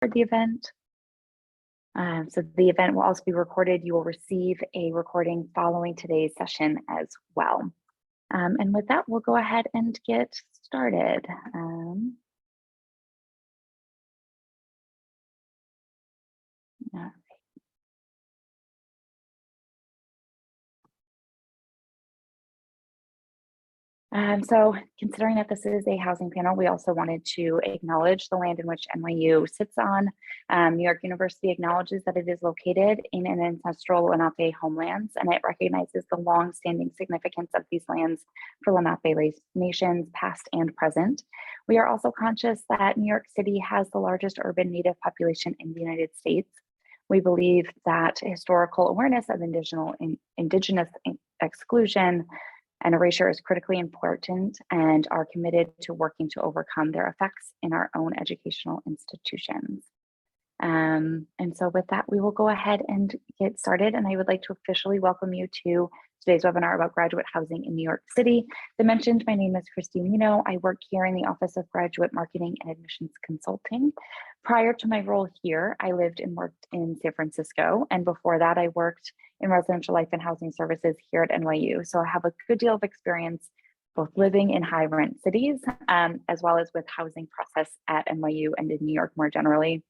the event. So the event will also be recorded. You will receive a recording following today's session as well. And with that, we'll go ahead and get started. So considering that this is a housing panel, we also wanted to acknowledge the land in which NYU sits on. New York University acknowledges that it is located in an ancestral Lenape homelands, and it recognizes the long-standing significance of these lands for Lenape nations, past and present. We are also conscious that New York City has the largest urban Native population in the United States. We believe that historical awareness of indigenous exclusion and erasure is critically important and are committed to working to overcome their effects in our own educational institutions. And so with that, we will go ahead and get started. And I would like to officially welcome you to today's webinar about graduate housing in New York City. As I mentioned, my name is Christine Nino. I work here in the Office of Graduate Marketing and Admissions Consulting. Prior to my role here, I lived and worked in San Francisco. And before that, I worked in residential life and housing services here at NYU. So I have a good deal of experience both living in high rent cities, as well as with housing process at NYU and in New York more generally.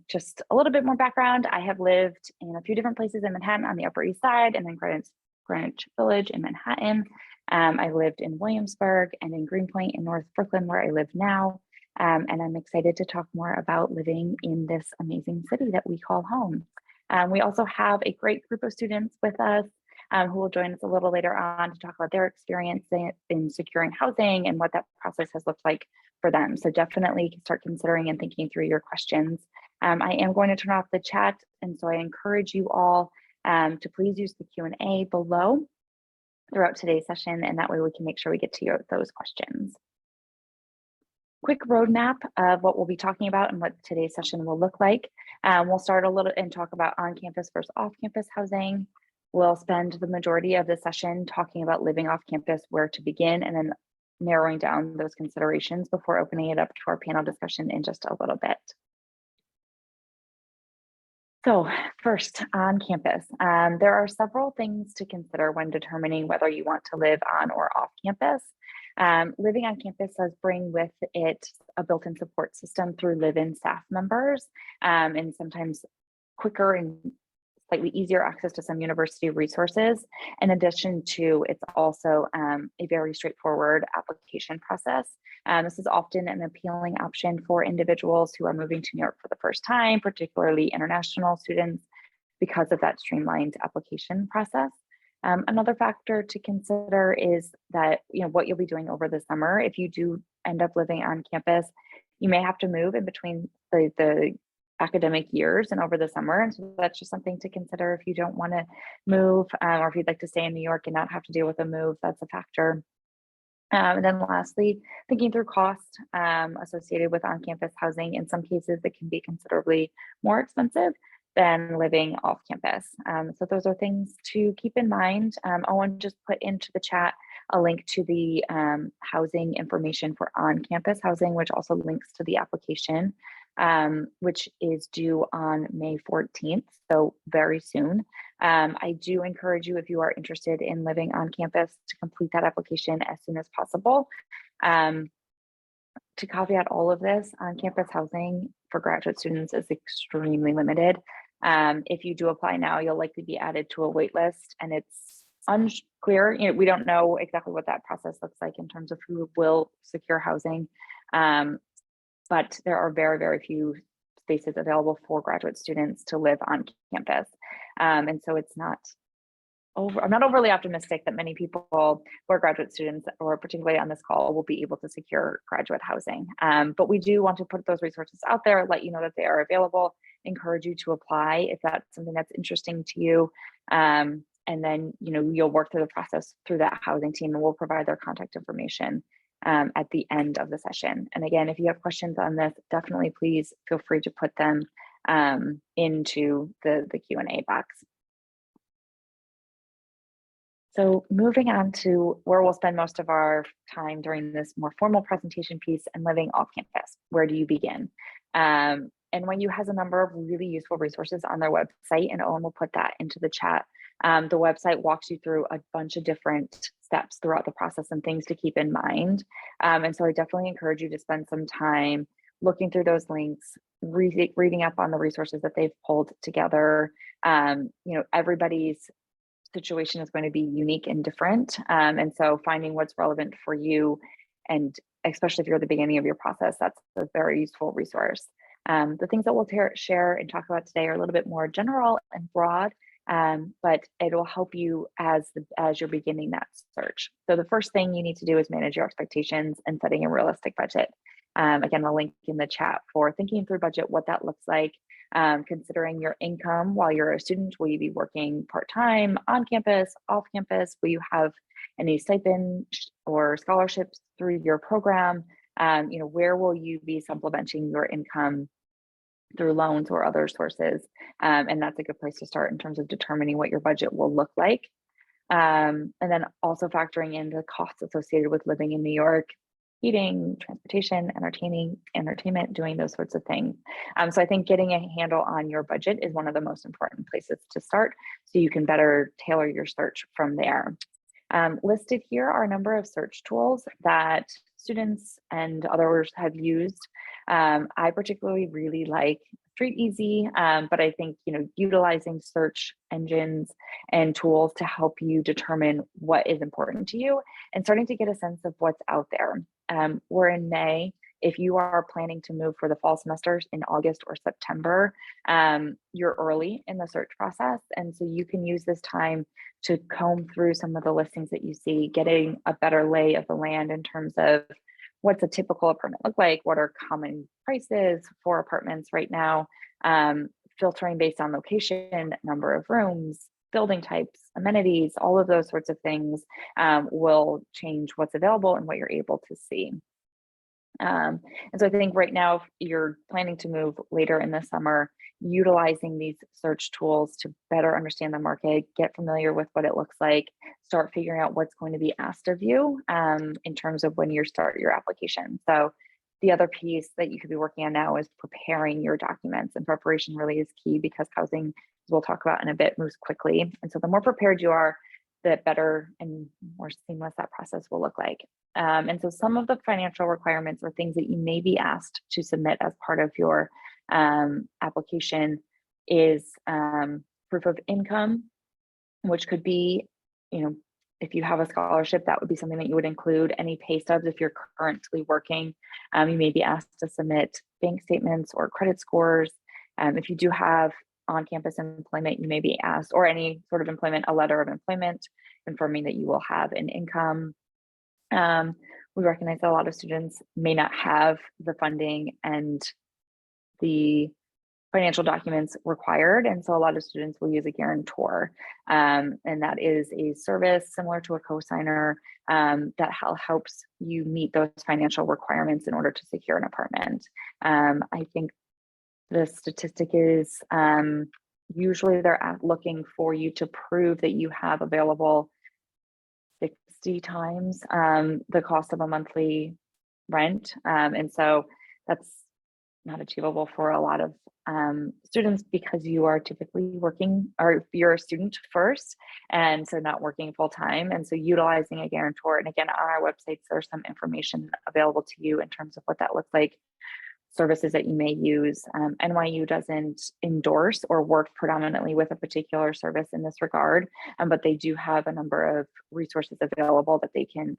Just a little bit more background. I have lived in a few different places in Manhattan on the Upper East Side and then Greenwich Village in Manhattan. I lived in Williamsburg and in Greenpoint in North Brooklyn, where I live now. And I'm excited to talk more about living in this amazing city that we call home. We also have a great group of students with us who will join us a little later on to talk about their experience in securing housing and what that process has looked like for them. So definitely start considering and thinking through your questions. I am going to turn off the chat, and so I encourage you all to please use the Q&A below throughout today's session, and that way we can make sure we get to those questions. Quick roadmap of what we'll be talking about and what today's session will look like. We'll start a little and talk about on-campus versus off-campus housing. We'll spend the majority of the session talking about living off campus, where to begin, and then narrowing down those considerations before opening it up to our panel discussion in just a little bit. So first, on campus, there are several things to consider when determining whether you want to live on or off campus. Living on campus does bring with it a built-in support system through live-in staff members, and sometimes quicker and slightly easier access to some university resources. In addition to, it's also a very straightforward application process. This is often an appealing option for individuals who are moving to New York for the first time, particularly international students, because of that streamlined application process. Another factor to consider is that, what you'll be doing over the summer. If you do end up living on campus, you may have to move in between the academic years and over the summer. And so that's just something to consider if you don't want to move, or if you'd like to stay in New York and not have to deal with a move, that's a factor. And then lastly, thinking through cost associated with on-campus housing. In some cases, it can be considerably more expensive than living off campus. So those are things to keep in mind. Owen just put into the chat a link to the housing information for on-campus housing, which also links to the application, which is due on May 14th, so very soon. I do encourage you, if you are interested in living on campus, to complete that application as soon as possible. To caveat all of this, on-campus housing for graduate students is extremely limited. If you do apply now, you'll likely be added to a wait list, and it's unclear. We don't know exactly what that process looks like in terms of who will secure housing. But there are very, very few spaces available for graduate students to live on campus. And so I'm not overly optimistic that many people who are graduate students, or particularly on this call, will be able to secure graduate housing. But we do want to put those resources out there, let you know that they are available, encourage you to apply if that's something that's interesting to you. And then, you'll work through the process through that housing team, and we'll provide their contact information at the end of the session. And again, if you have questions on this, definitely please feel free to put them into the Q&A box. So moving on to where we'll spend most of our time during this more formal presentation piece, and living off campus. Where do you begin? NYU has a number of really useful resources on their website, and Owen will put that into the chat. The website walks you through a bunch of different steps throughout the process and things to keep in mind. And so I definitely encourage you to spend some time looking through those links, reading up on the resources that they've pulled together. Everybody's situation is going to be unique and different. And so finding what's relevant for you, and especially if you're at the beginning of your process, that's a very useful resource. The things that we'll share and talk about today are a little bit more general and broad, but it will help you as you're beginning that search. So the first thing you need to do is manage your expectations and setting a realistic budget. Again, I'll link in the chat for thinking through budget, what that looks like, considering your income while you're a student. Will you be working part-time, on campus, off campus? Will you have any stipend or scholarships through your program? Where will you be supplementing your income through loans or other sources? And that's a good place to start in terms of determining what your budget will look like. And then also factoring in the costs associated with living in New York, eating, transportation, entertainment, doing those sorts of things. So I think getting a handle on your budget is one of the most important places to start, so you can better tailor your search from there. Listed here are a number of search tools that students and others have used. I particularly really like StreetEasy, but I think utilizing search engines and tools to help you determine what is important to you and starting to get a sense of what's out there. We're in May. If you are planning to move for the fall semesters in August or September, you're early in the search process. And so you can use this time to comb through some of the listings that you see, getting a better lay of the land in terms of what's a typical apartment look like, what are common prices for apartments right now, filtering based on location, number of rooms, building types, amenities, all of those sorts of things will change what's available and what you're able to see. And so I think right now, if you're planning to move later in the summer, utilizing these search tools to better understand the market, get familiar with what it looks like, start figuring out what's going to be asked of you in terms of when you start your application. So the other piece that you could be working on now is preparing your documents, and preparation really is key because housing, as we'll talk about in a bit, moves quickly. And so the more prepared you are, the better and more seamless that process will look like. And so some of the financial requirements or things that you may be asked to submit as part of your application is proof of income, which could be, if you have a scholarship, that would be something that you would include. Any pay stubs if you're currently working. You may be asked to submit bank statements or credit scores. If you do have on-campus employment, you may be asked, or any sort of employment, a letter of employment confirming that you will have an income. We recognize that a lot of students may not have the funding and the financial documents required, and so a lot of students will use a guarantor, and that is a service similar to a cosigner that helps you meet those financial requirements in order to secure an apartment. I think the statistic is usually they're looking for you to prove that you have available 60 times the cost of a monthly rent. And so that's not achievable for a lot of students because you are typically working, or you're a student first, and so not working full time. And so utilizing a guarantor, and again, on our websites, there's some information available to you in terms of what that looks like, services that you may use. NYU doesn't endorse or work predominantly with a particular service in this regard, but they do have a number of resources available that they can,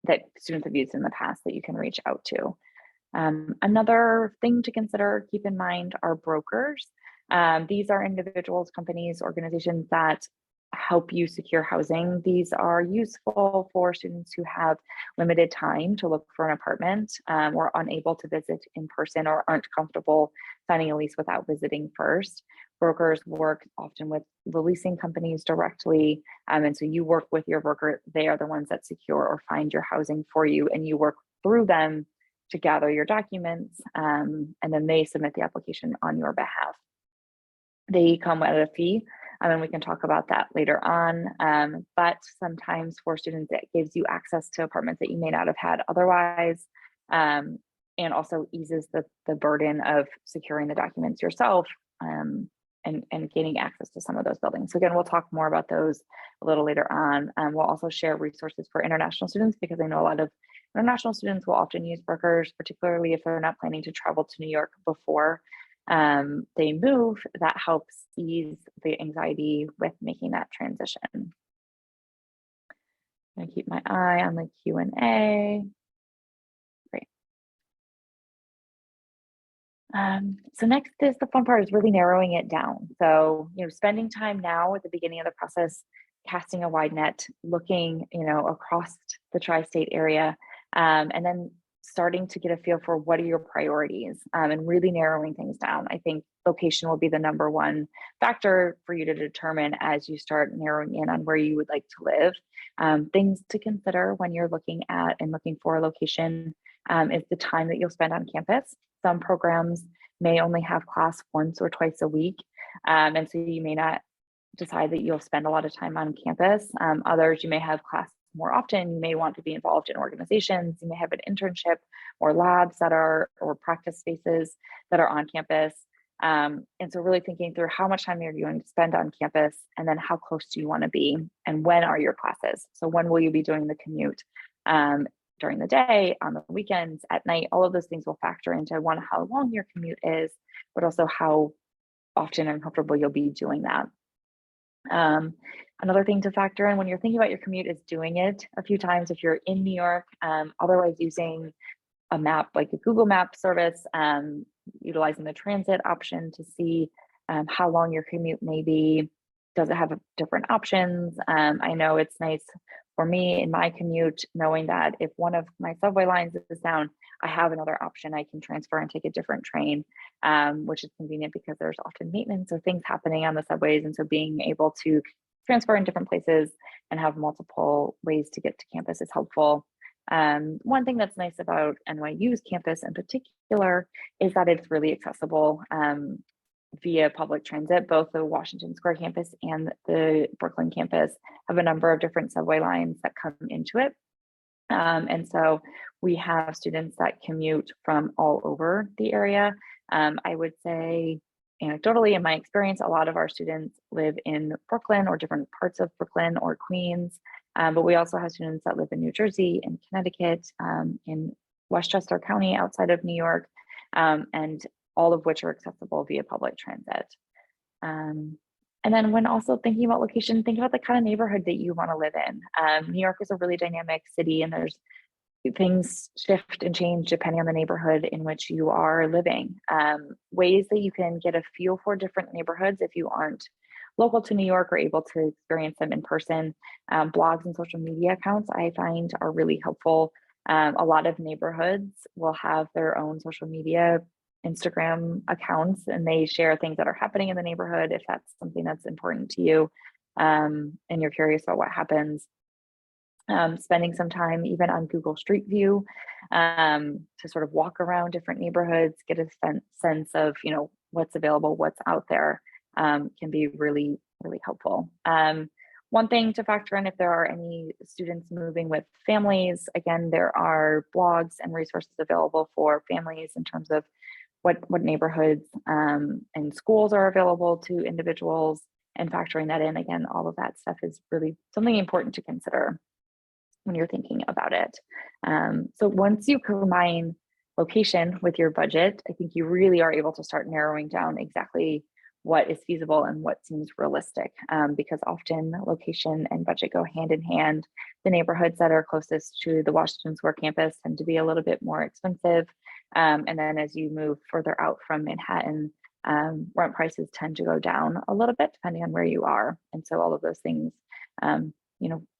that students have used in the past that you can reach out to. Another thing to consider, keep in mind, are brokers. These are individuals, companies, organizations that help you secure housing. These are useful for students who have limited time to look for an apartment, or unable to visit in person, or aren't comfortable signing a lease without visiting first. Brokers work often with the leasing companies directly, and so you work with your broker. They are the ones that secure or find your housing for you, and you work through them to gather your documents, and then they submit the application on your behalf. They come at a fee, and we can talk about that later on. But sometimes for students, it gives you access to apartments that you may not have had otherwise. and also eases the burden of securing the documents yourself, and gaining access to some of those buildings. So again, we'll talk more about those a little later on. We'll also share resources for international students, because I know a lot of international students will often use brokers, particularly if they're not planning to travel to New York before they move. That helps ease the anxiety with making that transition. I'm gonna keep my eye on the Q&A. Great. So next is the fun part, is really narrowing it down. So, spending time now at the beginning of the process, casting a wide net, looking, across the tri-state area, and then starting to get a feel for what are your priorities, and really narrowing things down. I think location will be the number one factor for you to determine as you start narrowing in on where you would like to live. Things to consider when you're looking for a location is the time that you'll spend on campus. Some programs may only have class once or twice a week, and so you may not decide that you'll spend a lot of time on campus. Others, you may have class more often. You may want to be involved in organizations. You may have an internship or labs or practice spaces that are on campus. And so really thinking through how much time you're going to spend on campus, and then how close do you want to be, and when are your classes? So when will you be doing the commute? During the day, on the weekends, at night, all of those things will factor into one, how long your commute is, but also how often and comfortable you'll be doing that. Another thing to factor in when you're thinking about your commute is doing it a few times if you're in New York, otherwise using a map like a Google Map service, utilizing the transit option to see how long your commute may be. Does it have different options? I know it's nice for me in my commute, knowing that if one of my subway lines is down, I have another option. I can transfer and take a different train, which is convenient because there's often maintenance or things happening on the subways. And so being able to transfer in different places and have multiple ways to get to campus is helpful. One thing that's nice about NYU's campus in particular is that it's really accessible via public transit. Both the Washington Square campus and the Brooklyn campus have a number of different subway lines that come into it. And so we have students that commute from all over the area. I would say anecdotally, in my experience, a lot of our students live in Brooklyn or different parts of Brooklyn or Queens. But we also have students that live in New Jersey, in Connecticut, in Westchester County outside of New York, and all of which are accessible via public transit. And then when also thinking about location, think about the kind of neighborhood that you want to live in. New York is a really dynamic city, and there's things shift and change depending on the neighborhood in which you are living. Ways that you can get a feel for different neighborhoods if you aren't local to New York or able to experience them in person. Blogs and social media accounts I find are really helpful. A lot of neighborhoods will have their own social media Instagram accounts, and they share things that are happening in the neighborhood if that's something that's important to you, and you're curious about what happens. Spending some time even on Google Street View to sort of walk around different neighborhoods, get a sense of what's available, what's out there, can be really, really helpful. One thing to factor in if there are any students moving with families, again, there are blogs and resources available for families in terms of what neighborhoods and schools are available to individuals, and factoring that in. Again, all of that stuff is really something important to consider when you're thinking about it. So once you combine location with your budget, I think you really are able to start narrowing down exactly what is feasible and what seems realistic, because often location and budget go hand in hand. The neighborhoods that are closest to the Washington Square campus tend to be a little bit more expensive. And then as you move further out from Manhattan, rent prices tend to go down a little bit depending on where you are. And so all of those things,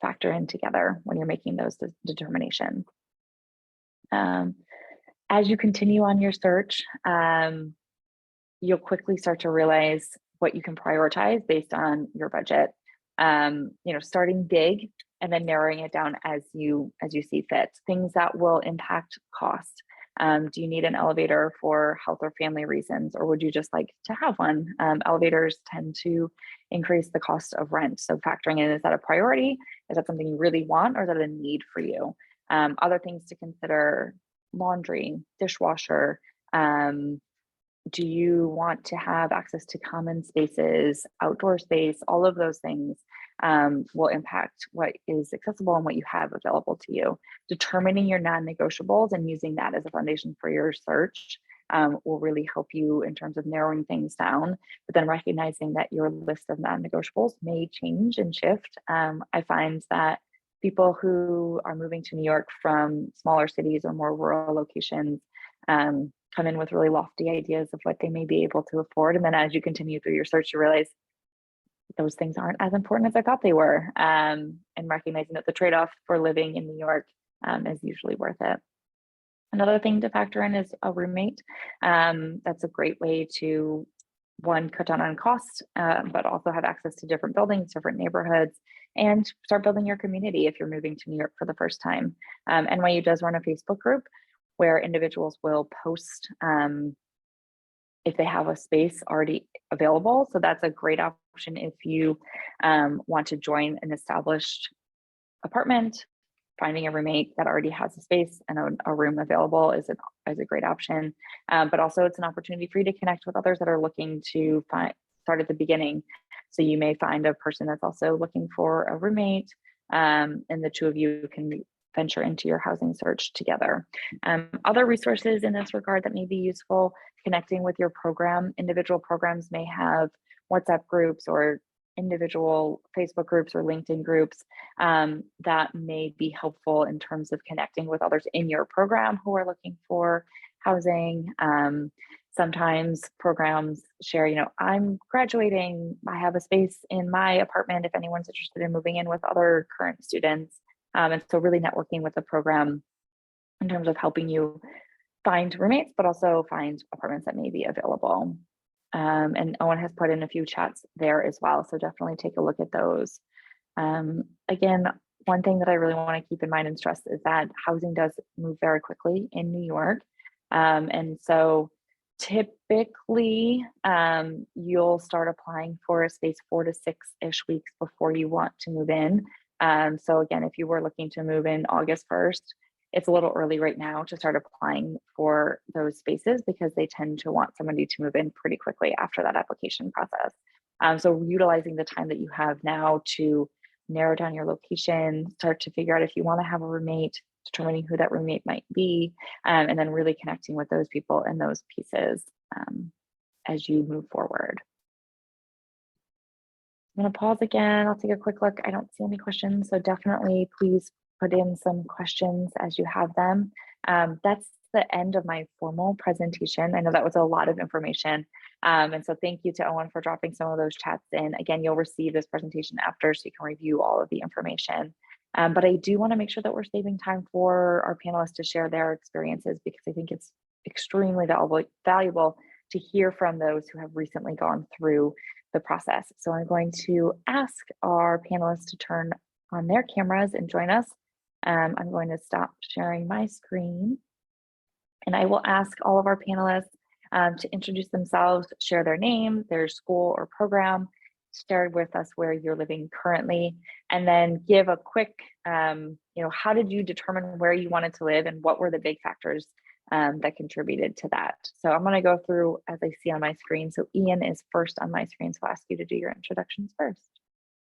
factor in together when you're making those determinations. As you continue on your search, you'll quickly start to realize what you can prioritize based on your budget. Starting big and then narrowing it down as you see fit. Things that will impact cost. Do you need an elevator for health or family reasons, or would you just like to have one? Elevators tend to increase the cost of rent. So factoring in, is that a priority? Is that something you really want, or is that a need for you? Other things to consider, laundry, dishwasher? Do you want to have access to common spaces, outdoor space? All of those things will impact what is accessible and what you have available to you. Determining your non-negotiables and using that as a foundation for your search will really help you in terms of narrowing things down, but then recognizing that your list of non-negotiables may change and shift. I find that people who are moving to New York from smaller cities or more rural locations come in with really lofty ideas of what they may be able to afford. And then as you continue through your search, you realize those things aren't as important as I thought they were. And recognizing that the trade-off for living in New York is usually worth it. Another thing to factor in is a roommate. That's a great way to, one, cut down on cost, but also have access to different buildings, different neighborhoods, and start building your community if you're moving to New York for the first time. NYU does run a Facebook group where individuals will post if they have a space already available. So that's a great option if you want to join an established apartment. Finding a roommate that already has a space and a room available is a great option. But also it's an opportunity for you to connect with others that are looking to start at the beginning. So you may find a person that's also looking for a roommate, and the two of you can venture into your housing search together. Other resources in this regard that may be useful, connecting with your program. Individual programs may have WhatsApp groups or individual Facebook groups or LinkedIn groups that may be helpful in terms of connecting with others in your program who are looking for housing. Sometimes programs share, I'm graduating, I have a space in my apartment if anyone's interested in moving in with other current students. And so really networking with the program in terms of helping you find roommates, but also find apartments that may be available. And Owen has put in a few chats there as well. So definitely take a look at those. Again, one thing that I really want to keep in mind and stress is that housing does move very quickly in New York. And so typically you'll start applying for a space 4 to 6-ish weeks before you want to move in. So again, if you were looking to move in August 1st, it's a little early right now to start applying for those spaces because they tend to want somebody to move in pretty quickly after that application process. So utilizing the time that you have now to narrow down your location, start to figure out if you want to have a roommate, determining who that roommate might be, and then really connecting with those people and those pieces as you move forward. I'm going to pause again. I'll take a quick look. I don't see any questions, so definitely please put in some questions as you have them. That's the end of my formal presentation. I know that was a lot of information. And so thank you to Owen for dropping some of those chats in. Again, you'll receive this presentation after so you can review all of the information. But I do want to make sure that we're saving time for our panelists to share their experiences because I think it's extremely valuable to hear from those who have recently gone through the process. So I'm going to ask our panelists to turn on their cameras and join us. I'm going to stop sharing my screen and I will ask all of our panelists to introduce themselves, share their name, their school or program, share with us where you're living currently, and then give a quick, how did you determine where you wanted to live and what were the big factors that contributed to that. So I'm going to go through as I see on my screen. So Ian is first on my screen, so I'll ask you to do your introductions first.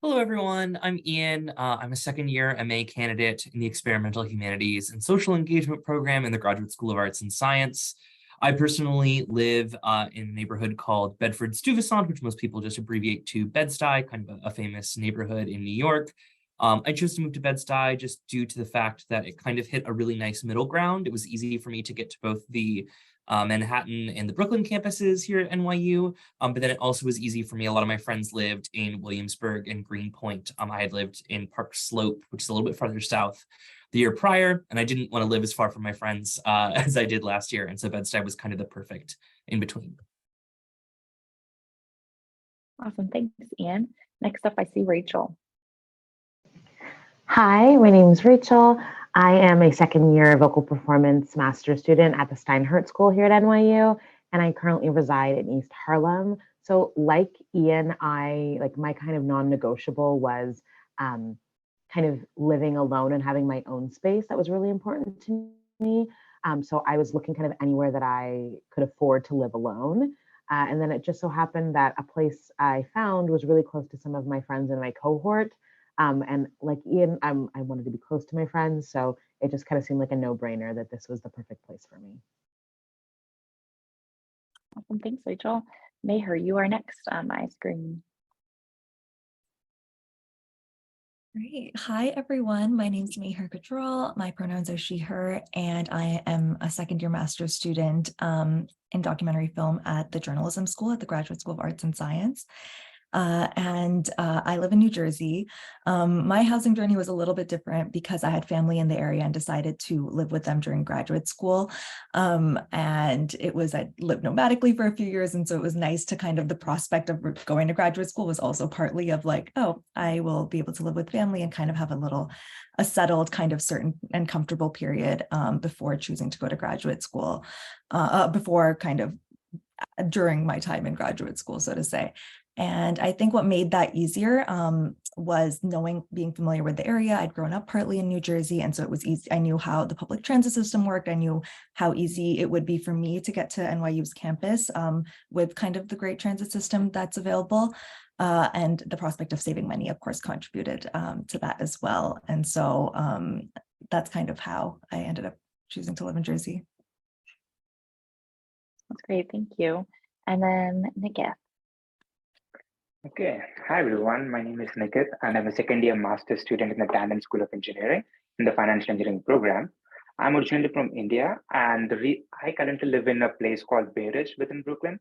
Hello, everyone. I'm Ian. I'm a second-year MA candidate in the Experimental Humanities and Social Engagement program in the Graduate School of Arts and Science. I personally live in a neighborhood called Bedford-Stuyvesant, which most people just abbreviate to Bed-Stuy, kind of a famous neighborhood in New York. I chose to move to Bed-Stuy just due to the fact that it kind of hit a really nice middle ground. It was easy for me to get to both the Manhattan and the Brooklyn campuses here at NYU, but then it also was easy for me. A lot of my friends lived in Williamsburg and Greenpoint. I had lived in Park Slope, which is a little bit farther south, the year prior, and I didn't want to live as far from my friends as I did last year, and so Bed-Stuy was kind of the perfect in between. Awesome, thanks, Ian. Next up, I see Rachel. Hi, my name is Rachel. I am a second-year vocal performance master's student at the Steinhardt School here at NYU, and I currently reside in East Harlem. So like Ian, my kind of non-negotiable was kind of living alone and having my own space. That was really important to me. So I was looking kind of anywhere that I could afford to live alone. And then it just so happened that a place I found was really close to some of my friends in my cohort. And like Ian, I wanted to be close to my friends. So it just kind of seemed like a no-brainer that this was the perfect place for me. Awesome. Thanks, Rachel. Meher, you are next on my screen. Great. Hi, everyone. My name is Meher Gujral. My pronouns are she, her, and I am a second-year master's student in documentary film at the Journalism School at the Graduate School of Arts and Science. I live in New Jersey. My housing journey was a little bit different because I had family in the area and decided to live with them during graduate school. I lived nomadically for a few years. And so it was nice to kind of, the prospect of going to graduate school was also partly of like, oh, I will be able to live with family and kind of have a settled kind of certain and comfortable period before choosing to go to graduate school, during my time in graduate school, so to say. And I think what made that easier was being familiar with the area. I'd grown up partly in New Jersey, and so it was easy. I knew how the public transit system worked. I knew how easy it would be for me to get to NYU's campus with kind of the great transit system that's available. And the prospect of saving money, of course, contributed to that as well. And so that's kind of how I ended up choosing to live in Jersey. That's great. Thank you. And then Niket. Okay, hi everyone. My name is Nikit, and I'm a second-year master's student in the Tandem School of Engineering in the Financial Engineering program. I'm originally from India, and I currently live in a place called Bay Ridge within Brooklyn.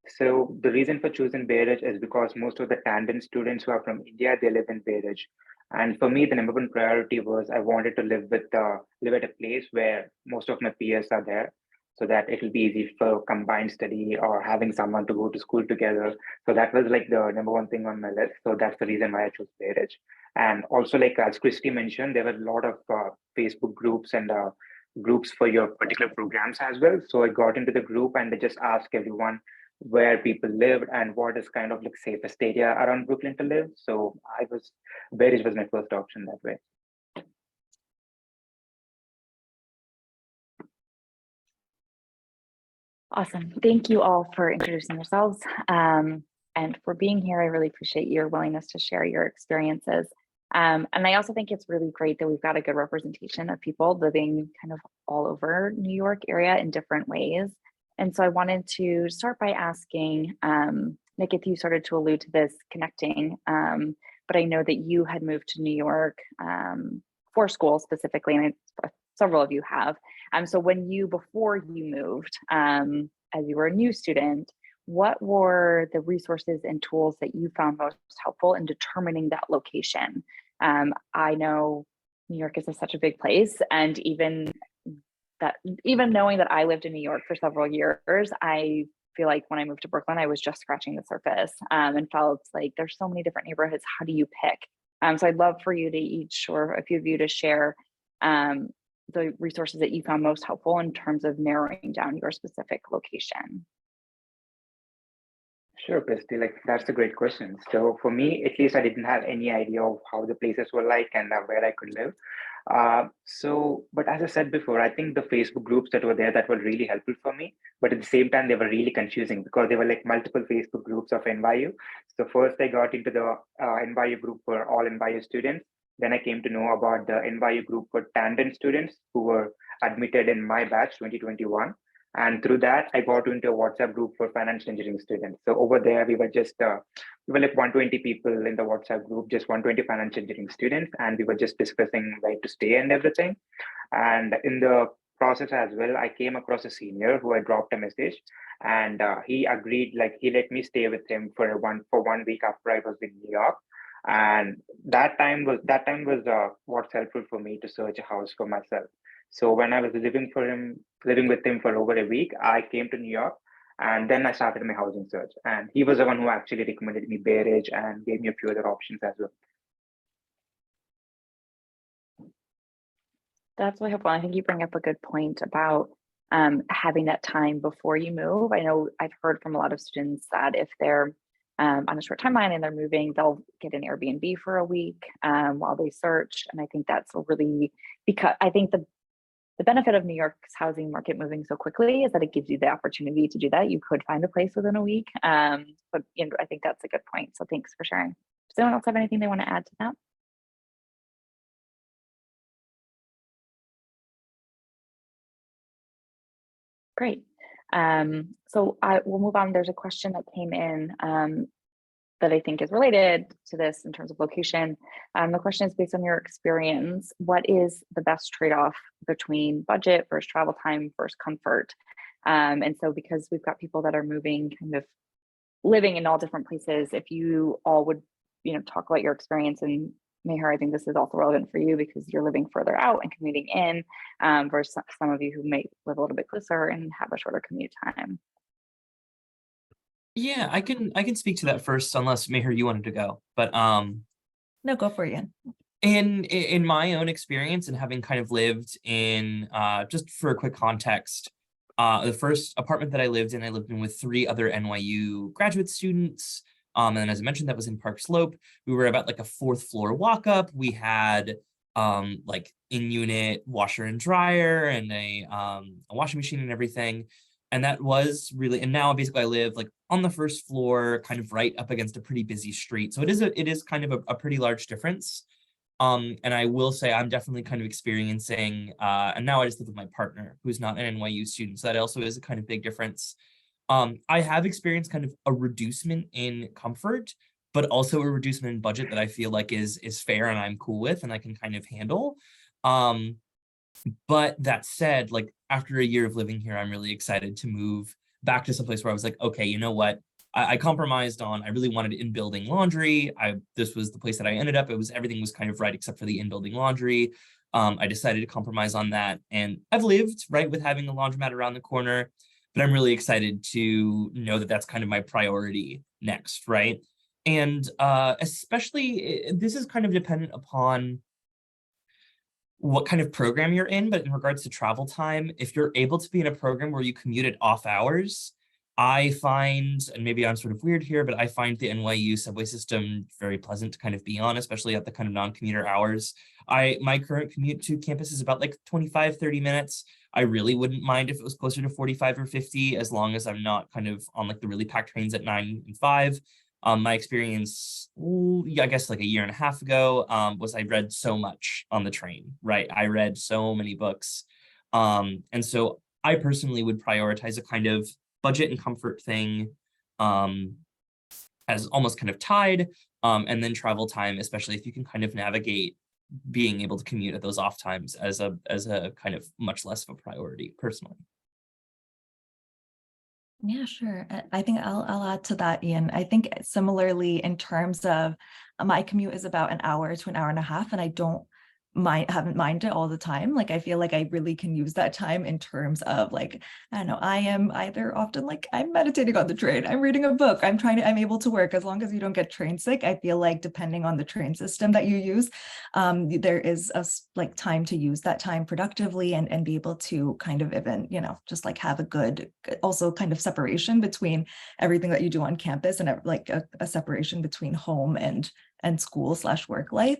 So the reason for choosing Bay Ridge is because most of the Tandem students who are from India, they live in Bay Ridge. And for me, the number one priority was I wanted to live at a place where most of my peers are there, so that it will be easy for combined study or having someone to go to school together. So that was like the number one thing on my list. So that's the reason why I chose Bay Ridge. And also, like as Christy mentioned, there were a lot of Facebook groups and groups for your particular programs as well. So I got into the group and I just asked everyone where people lived and what is kind of like safest area around Brooklyn to live. So Bay Ridge was my first option that way. Awesome. Thank you all for introducing yourselves and for being here. I really appreciate your willingness to share your experiences. And I also think it's really great that we've got a good representation of people living kind of all over New York area in different ways. And so I wanted to start by asking, Nick, if you started to allude to this connecting, but I know that you had moved to New York for school specifically, and several of you have. So before you moved, as you were a new student, what were the resources and tools that you found most helpful in determining that location? I know New York is such a big place, and even knowing that I lived in New York for several years, I feel like when I moved to Brooklyn, I was just scratching the surface and felt like there's so many different neighborhoods. How do you pick? So I'd love for you to each, or a few of you, to share the resources that you found most helpful in terms of narrowing down your specific location. Sure, Christy, like that's a great question. So for me, at least I didn't have any idea of how the places were like and where I could live. But as I said before, I think the Facebook groups that were there, that were really helpful for me. But at the same time, they were really confusing because there were like multiple Facebook groups of NYU. So first I got into the NYU group for all NYU students. Then I came to know about the NYU group for tandem students who were admitted in my batch 2021. And through that, I got into a WhatsApp group for financial engineering students. So over there, we were like 120 people in the WhatsApp group, just 120 financial engineering students. And we were just discussing where to stay and everything. And in the process as well, I came across a senior who I dropped a message, and he agreed, like he let me stay with him for 1 week after I was in New York. And that time was what's helpful for me to search a house for myself. So when I was living with him for over a week, I came to New York, and then I started my housing search. And he was the one who actually recommended me Bay Ridge and gave me a few other options as well. That's really helpful. I think you bring up a good point about having that time before you move. I know I've heard from a lot of students that if they're on a short timeline and they're moving, they'll get an Airbnb for a week while they search. And I think that's really, because I think the benefit of New York's housing market moving so quickly is that it gives you the opportunity to do that. You could find a place within a week, but I think that's a good point. So thanks for sharing. Does anyone else have anything they want to add to that? Great. So we'll move on. There's a question that came in that I think is related to this in terms of location. The question is, based on your experience, what is the best trade-off between budget versus travel time versus comfort? And so because we've got people that are moving, kind of living in all different places, if you all would, talk about your experience, and Meher, I think this is also relevant for you because you're living further out and commuting in versus some of you who may live a little bit closer and have a shorter commute time. Yeah, I can speak to that first, unless Meher, you wanted to go. But No, go for it, Ian. in my own experience and having kind of lived in, just for a quick context, the first apartment that I lived in with 3 other NYU graduate students. And as I mentioned, that was in Park Slope. We were about like a 4th floor walk up. We had like in-unit washer and dryer and a washing machine and everything. And that was really, and now basically I live like on the 1st floor, kind of right up against a pretty busy street. So it is kind of a pretty large difference. And I will say I'm definitely kind of experiencing, and now I just live with my partner, who's not an NYU student. So that also is a kind of big difference. I have experienced kind of a reducement in comfort, but also a reducement in budget that I feel like is fair and I'm cool with and I can kind of handle. But that said, like after a year of living here, I'm really excited to move back to some place where I was like, okay, you know what? I compromised on, I really wanted in-building laundry. This was the place that I ended up. Everything was kind of right except for the in-building laundry. I decided to compromise on that. And I've lived right with having a laundromat around the corner, but I'm really excited to know that that's kind of my priority next, right? And especially, this is kind of dependent upon what kind of program you're in, but in regards to travel time, if you're able to be in a program where you commute at off hours, I find, and maybe I'm sort of weird here, but I find the NYU subway system very pleasant to kind of be on, especially at the kind of non-commuter hours. My current commute to campus is about like 25, 30 minutes. I really wouldn't mind if it was closer to 45 or 50, as long as I'm not kind of on like the really packed trains at 9 and 5. My experience, I guess like a year and a half ago, was I read so much on the train, right? I read so many books. And so I personally would prioritize a kind of budget and comfort thing as almost kind of tied, and then travel time, especially if you can kind of navigate being able to commute at those off times as a kind of much less of a priority personally. Yeah, sure. I think I'll add to that, Ian. I think similarly in terms of my commute is about an hour to an hour and a half, and I haven't minded it all the time. Like I feel like I really can use that time in terms of like, I don't know, I am either often like I'm meditating on the train, I'm reading a book, I'm able to work. As long as you don't get train sick, I feel like depending on the train system that you use, there is like time to use that time productively and be able to kind of even, just like have a good, also kind of separation between everything that you do on campus and like a separation between home and school/work life.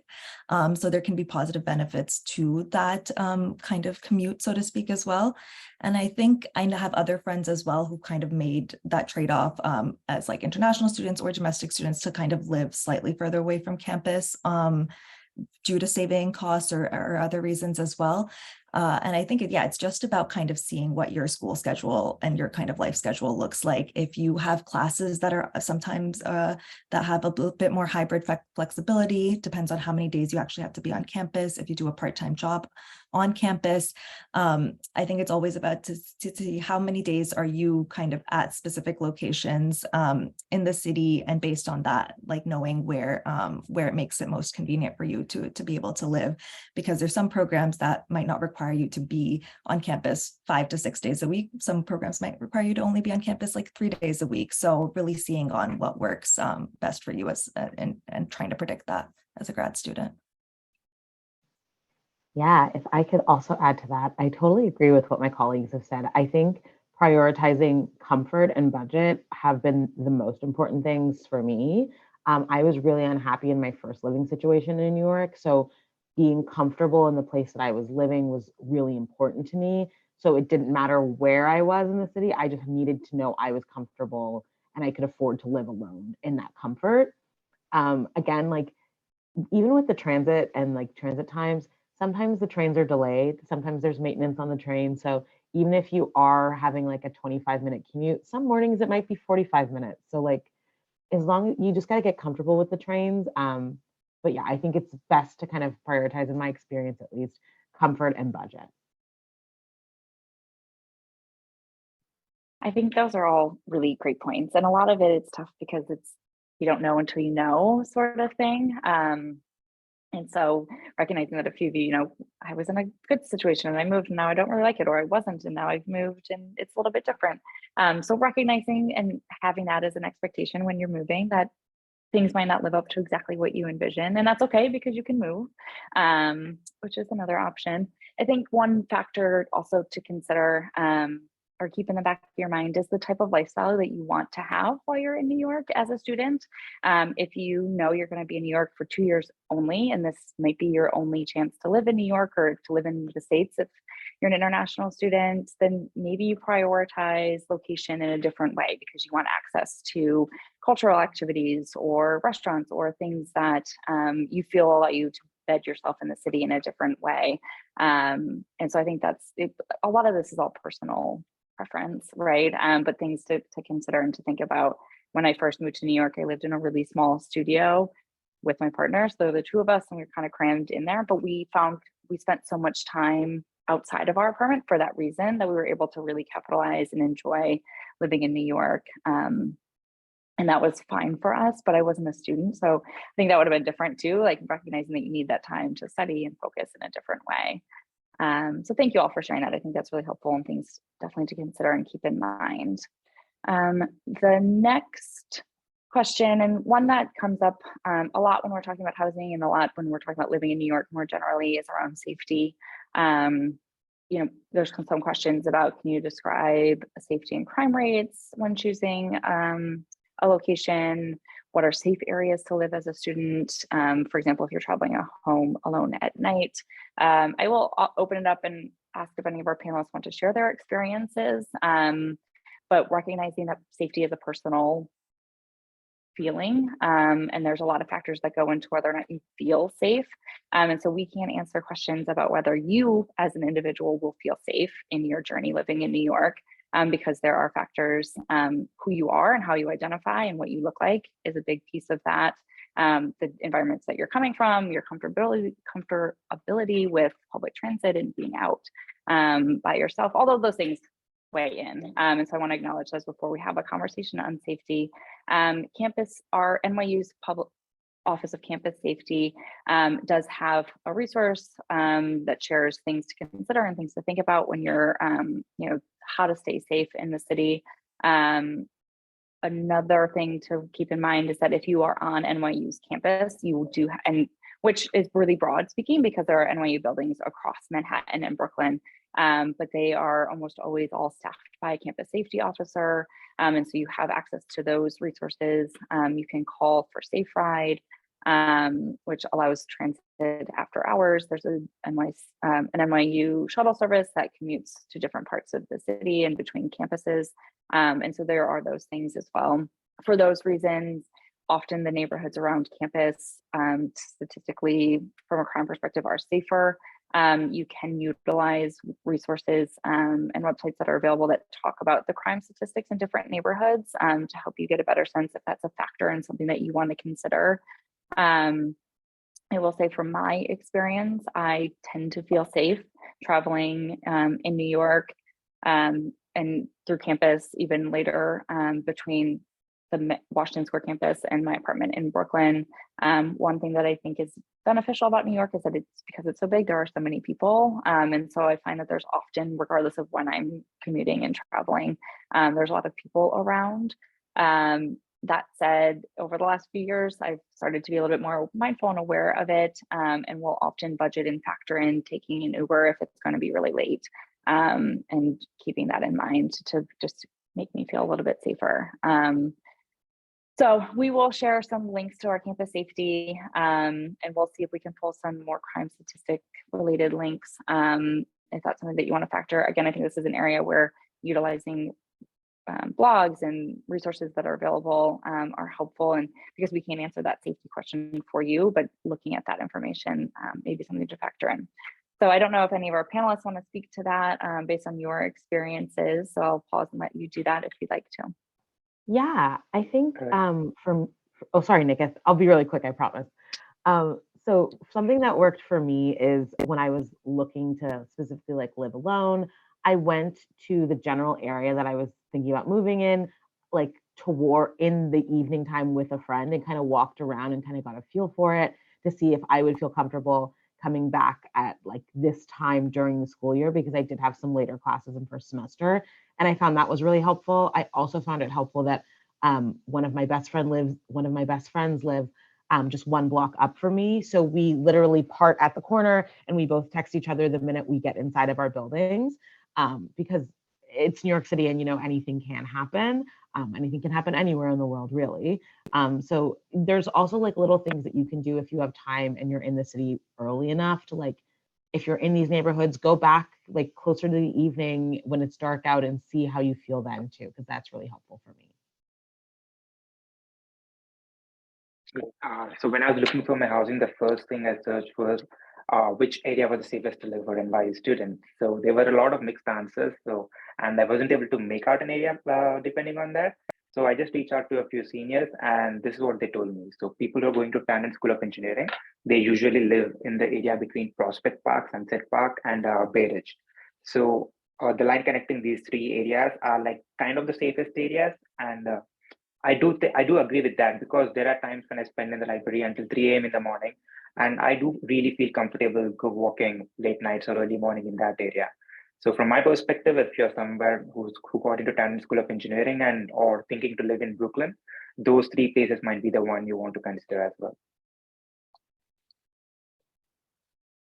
So there can be positive benefits to that kind of commute, so to speak, as well. And I think I have other friends as well who kind of made that trade-off as like international students or domestic students to kind of live slightly further away from campus due to saving costs or other reasons as well. And I think, it's just about kind of seeing what your school schedule and your kind of life schedule looks like. If you have classes that are sometimes that have a bit more hybrid flexibility, depends on how many days you actually have to be on campus. If you do a part-time job on campus, I think it's always about to see how many days are you kind of at specific locations in the city, and based on that, like knowing where it makes it most convenient for you to be able to live, because there's some programs that might not require you to be on campus 5 to 6 days a week. Some programs might require you to only be on campus like 3 days a week. So really seeing on what works best for you and trying to predict that as a grad student. Yeah, if I could also add to that, I totally agree with what my colleagues have said. I think prioritizing comfort and budget have been the most important things for me. I was really unhappy in my first living situation in New York. So being comfortable in the place that I was living was really important to me. So it didn't matter where I was in the city. I just needed to know I was comfortable and I could afford to live alone in that comfort. Again, like even with the transit and like transit times, sometimes the trains are delayed. Sometimes there's maintenance on the train. So even if you are having like a 25-minute commute, some mornings it might be 45 minutes. So like as long as you just got to get comfortable with the trains. But yeah, I think it's best to kind of prioritize, in my experience at least, comfort and budget. I think those are all really great points. And a lot of it is tough because it's, you don't know until you know sort of thing. And so recognizing that a few of you, I was in a good situation and I moved and now I don't really like it, or I wasn't and now I've moved and it's a little bit different. So recognizing and having that as an expectation when you're moving, that things might not live up to exactly what you envision, and that's okay because you can move, which is another option. I think one factor also to consider, or keep in the back of your mind, is the type of lifestyle that you want to have while you're in New York as a student. If you know you're going to be in New York for 2 years only, and this might be your only chance to live in New York or to live in the States if you're an international student, then maybe you prioritize location in a different way because you want access to cultural activities or restaurants or things that you feel allow you to bed yourself in the city in a different way. And so I think that's it. A lot of this is all personal preference, right? But things to consider and to think about. When I first moved to New York, I lived in a really small studio with my partner. So the two of us, and we were kind of crammed in there, but we spent so much time outside of our apartment for that reason that we were able to really capitalize and enjoy living in New York. And that was fine for us, but I wasn't a student. So I think that would have been different too, like recognizing that you need that time to study and focus in a different way. So thank you all for sharing that. I think that's really helpful and things definitely to consider and keep in mind. The next question, and one that comes up a lot when we're talking about housing and a lot when we're talking about living in New York more generally, is around safety. There's some questions about, can you describe safety and crime rates when choosing a location? What are safe areas to live as a student? For example, if you're traveling home alone at night. I will open it up and ask if any of our panelists want to share their experiences, but recognizing that safety is a personal feeling, and there's a lot of factors that go into whether or not you feel safe. And so we can't answer questions about whether you as an individual will feel safe in your journey living in New York, because there are factors. Who you are and how you identify and what you look like is a big piece of that. The environments that you're coming from, your comfortability with public transit and being out by yourself, all of those things weigh in. And so I want to acknowledge those before we have a conversation on safety. Our NYU's public Office of Campus Safety does have a resource that shares things to consider and things to think about when you're, how to stay safe in the city. Another thing to keep in mind is that if you are on NYU's campus, you do, and which is really broad speaking because there are NYU buildings across Manhattan and Brooklyn, but they are almost always all staffed by a campus safety officer. And so you have access to those resources. You can call for Safe Ride, which allows transit after hours. There's an NYU shuttle service that commutes to different parts of the city and between campuses. And so there are those things as well. For those reasons, often the neighborhoods around campus, statistically from a crime perspective, are safer. You can utilize resources and websites that are available that talk about the crime statistics in different neighborhoods to help you get a better sense if that's a factor and something that you want to consider. I will say from my experience, I tend to feel safe traveling in New York and through campus, even later between the Washington Square campus and my apartment in Brooklyn. One thing that I think is beneficial about New York is that it's because it's so big, there are so many people. And so I find that there's often, regardless of when I'm commuting and traveling, there's a lot of people around. That said, over the last few years, I've started to be a little bit more mindful and aware of it, and will often budget and factor in taking an Uber if it's going to be really late, and keeping that in mind to just make me feel a little bit safer. So we will share some links to our campus safety, and we'll see if we can pull some more crime statistic related links, if that's something that you want to factor. Again, I think this is an area where utilizing blogs and resources that are available are helpful, and because we can't answer that safety question for you, but looking at that information may be something to factor in. So I don't know if any of our panelists want to speak to that based on your experiences. So I'll pause and let you do that if you'd like to. Yeah, I think oh, sorry, Nick, I'll be really quick, I promise. So something that worked for me is when I was looking to specifically like live alone, I went to the general area that I was thinking about moving in, like in the evening time with a friend, and kind of walked around and kind of got a feel for it to see if I would feel comfortable coming back at like this time during the school year, because I did have some later classes in first semester. And I found that was really helpful. I also found it helpful that one of my best friends live just one block up from me. So we literally part at the corner and we both text each other the minute we get inside of our buildings, because it's New York City and, anything can happen. Anything can happen anywhere in the world, really. So there's also like little things that you can do if you have time and you're in the city early enough to, like, if you're in these neighborhoods, go back like closer to the evening when it's dark out and see how you feel then too, because that's really helpful for me. So when I was looking for my housing, the first thing I searched was which area was the safest to live for NYU students. So there were a lot of mixed answers. And I wasn't able to make out an area depending on that. So I just reached out to a few seniors, and this is what they told me. So people who are going to Tannen School of Engineering, they usually live in the area between Prospect Park, Sunset Park, and Bay Ridge. So the line connecting these three areas are like kind of the safest areas, and I do agree with that, because there are times when I spend in the library until 3 a.m. in the morning, and I do really feel comfortable go walking late nights or early morning in that area. So from my perspective, if you're somewhere who got into Tannen School of Engineering and or thinking to live in Brooklyn, those three places might be the one you want to consider as well.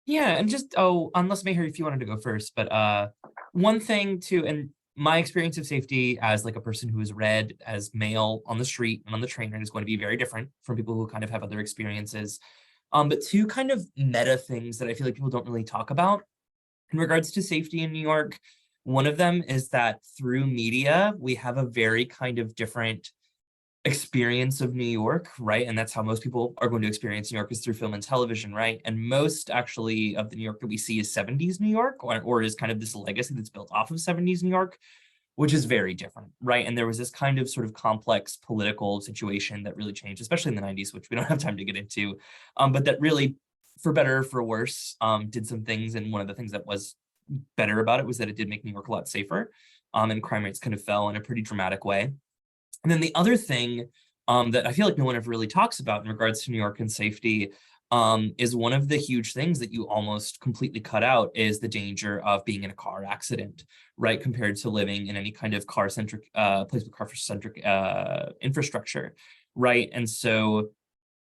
Yeah, and just, unless Meher, if you wanted to go first, but one thing too, and my experience of safety as like a person who is read as male on the street and on the train is going to be very different from people who kind of have other experiences. But two kind of meta things that I feel like people don't really talk about in regards to safety in New York. One of them is that through media, we have a very kind of different experience of New York, right? And that's how most people are going to experience New York, is through film and television, right? And most actually of the New York that we see is 70s New York, or is kind of this legacy that's built off of 70s New York, which is very different, right? And there was this kind of sort of complex political situation that really changed, especially in the 90s, which we don't have time to get into, but that really, for better or for worse, did some things. And one of the things that was better about it was that it did make New York a lot safer, and crime rates kind of fell in a pretty dramatic way. And then the other thing that I feel like no one ever really talks about in regards to New York and safety is one of the huge things that you almost completely cut out is the danger of being in a car accident, right? Compared to living in any kind of car-centric place with car-centric infrastructure, right? And so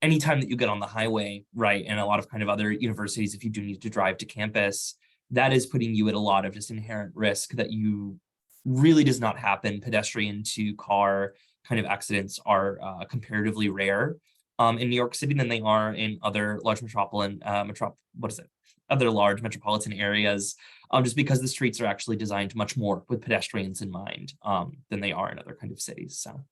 anytime that you get on the highway, right, and a lot of kind of other universities, if you do need to drive to campus, that is putting you at a lot of just inherent risk that you really does not happen. Pedestrian to car kind of accidents are comparatively rare in New York City than they are in other large other large metropolitan areas, just because the streets are actually designed much more with pedestrians in mind than they are in other kind of cities. So.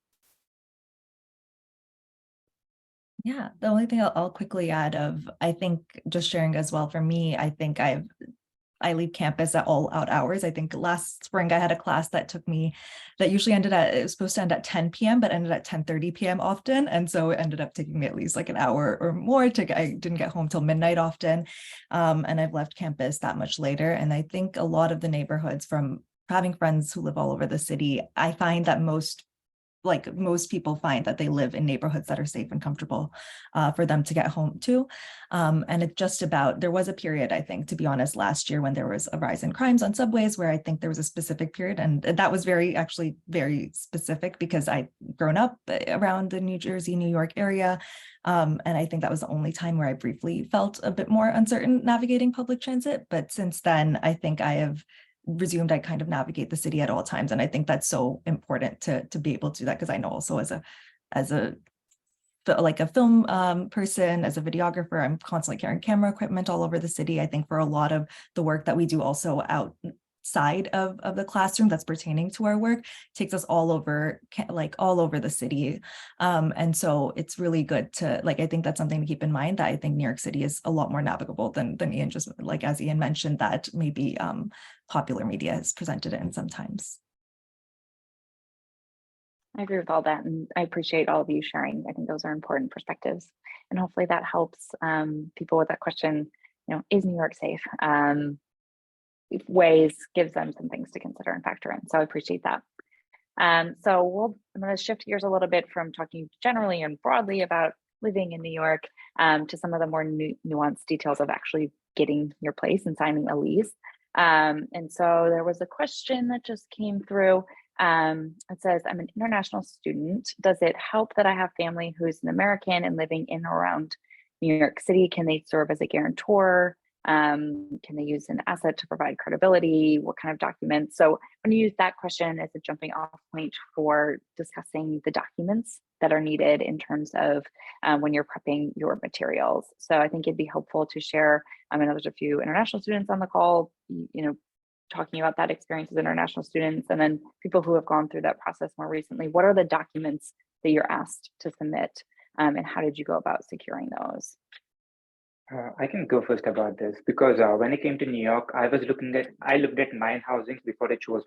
Yeah, the only thing I'll quickly add I think just sharing as well, for me, I think I leave campus at all out hours. I think last spring I had a class that usually it was supposed to end at 10 p.m., but ended at 10:30 p.m. often. And so it ended up taking me at least like an hour or more I didn't get home till midnight often. And I've left campus that much later. And I think a lot of the neighborhoods, from having friends who live all over the city, I find that most people find that they live in neighborhoods that are safe and comfortable for them to get home to. And it's just about, there was a period, I think, to be honest, last year when there was a rise in crimes on subways, where I think there was a specific period, and that was very specific because I'd grown up around the New Jersey, New York area. And I think that was the only time where I briefly felt a bit more uncertain navigating public transit. But since then, I think I have resumed, I kind of navigate the city at all times. And I think that's so important to be able to do that, because I know also as a as a film person, as a videographer, I'm constantly carrying camera equipment all over the city. I think for a lot of the work that we do also outside of the classroom that's pertaining to our work takes us all over, all over the city. And so it's really good to, I think that's something to keep in mind, that I think New York City is a lot more navigable than Ian just, as Ian mentioned, that maybe popular media has presented it in sometimes. I agree with all that, and I appreciate all of you sharing. I think those are important perspectives, and hopefully that helps people with that question. Is New York safe? Gives them some things to consider and factor in. So I appreciate that. So I'm going to shift gears a little bit from talking generally and broadly about living in New York to some of the more nuanced details of actually getting your place and signing a lease. And so there was a question that just came through. It says, I'm an international student. Does it help that I have family who's an American and living in or around New York City? Can they serve as a guarantor? Can they use an asset to provide credibility? What kind of documents? So I'm going to use that question as a jumping off point for discussing the documents that are needed in terms of when you're prepping your materials. So I think it'd be helpful to share. I know there's a few international students on the call, talking about that experience as international students, and then people who have gone through that process more recently. What are the documents that you're asked to submit, and how did you go about securing those? I can go first about this because when I came to New York, I looked at 9 housings before I chose